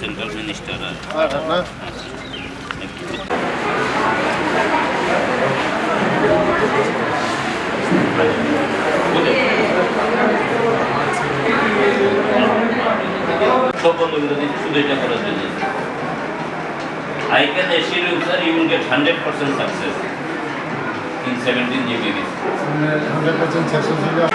Central minister সব বন্ধুগুলো শুধু এটা করার জন্য I can assure you, sir, you will get 100% success in 17 GBs. 100% success.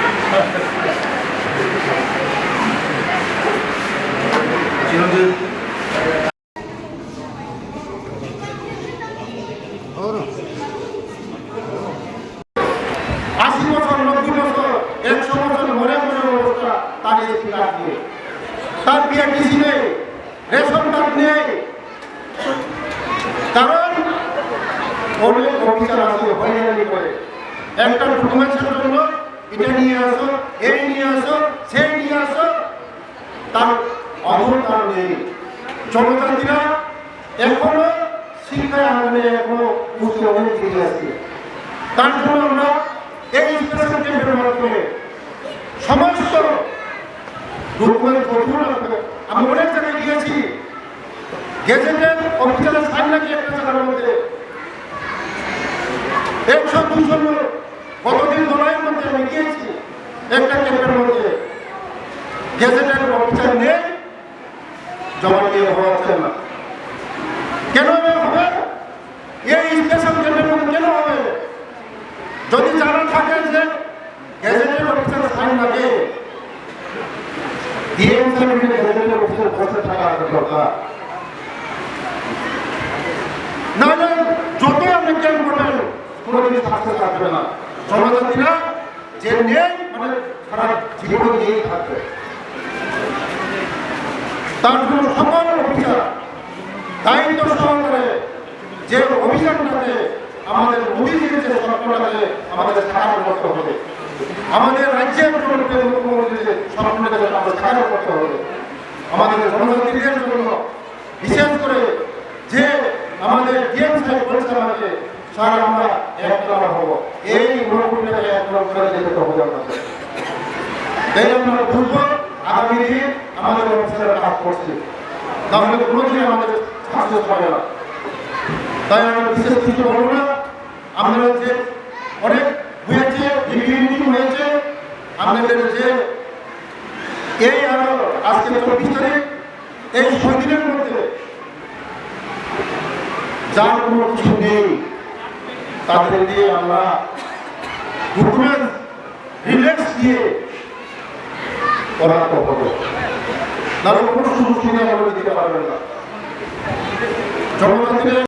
তার পিআরটিসি নেই, রেশন কার্ড নেই, কারণ অনেক অফিসার আছে হয়রানি করে একটা ডকুমেন্টসের জন্য এটা নিয়ে আসো, এই নিয়ে আসো, সেই নিয়ে আসো, তার অবদান নেই। জনজাতিরা এখনো শিক্ষায় আনবে, এখনো উচ্চ অনেক দিকে আসছে। তার জন্য আমরা এই স্পেশাল ক্যাম্পের মাধ্যমে সমস্ত ডকুমেন্ট প্রচুর আমি অনেক জায়গায় গিয়েছি, গেজেটের অফিসারের সাইন লাগিয়ে একটা জায়গার মধ্যে 100-200 লোক কতদিন লড়াইয়ের মধ্যে আমি গিয়েছি একটা ক্যাম্পের মধ্যে, গেজেটের অফিসার নেই, জমা দিয়ে হচ্ছে না। কেন হবে এই স্পেশাল ক্যাম্পের মধ্যে? কেন হবে? যদি জানা থাকে যে গেজেটের অফিসার সাইন লাগে, যতই আপনি ক্যাম্প করবেন কোনোদিনই সাকসেস আসবে না। জনজাতিরা যে নেই মানে সারা জীবন নিয়েই থাকবে। তার জন্য সকল অফিসার দায়িত্ব সহকারে যে অভিযানটাকে আমাদের মোদীজির যে স্বপ্নটাকে আমাদের সাকার করতে হবে, আমাদের রাজ্যের মুখ্যমন্ত্রীর স্বপ্নটাকে আমাদের সাকার করতে হবে, আমাদের জনজাতিদের জন্য বিশেষ করে যে আমাদের ডিএম সাহেব বলছে আমাকে স্যার আমরা এক নম্বর হবো, এই মুখ্যমন্ত্রীকে এক নম্বর করে যেতে হবে আমাদের। তাই আমরা বলব আগামী দিন আমাদের অফিসাররা কাজ করছে, তাহলে কোনোদিন আমাদের সাকসেস পাবে না। তাই আমরা বিশেষ কিছু বলবো না। আমরা যে অনেক হয়েছে, মিটিং হয়েছে, আমাদের যে এই আরো আজকে 24 তারিখ, এই 6 দিনের মধ্যে যার কোনো কিছু নেই তাদের দিয়ে আমরা ডকুমেন্ট রিল্যাক্স দিয়ে করাতে হবে, নাহলে কোনো সুযোগ সুবিধা আমরা দিতে পারবেন না। জনগণের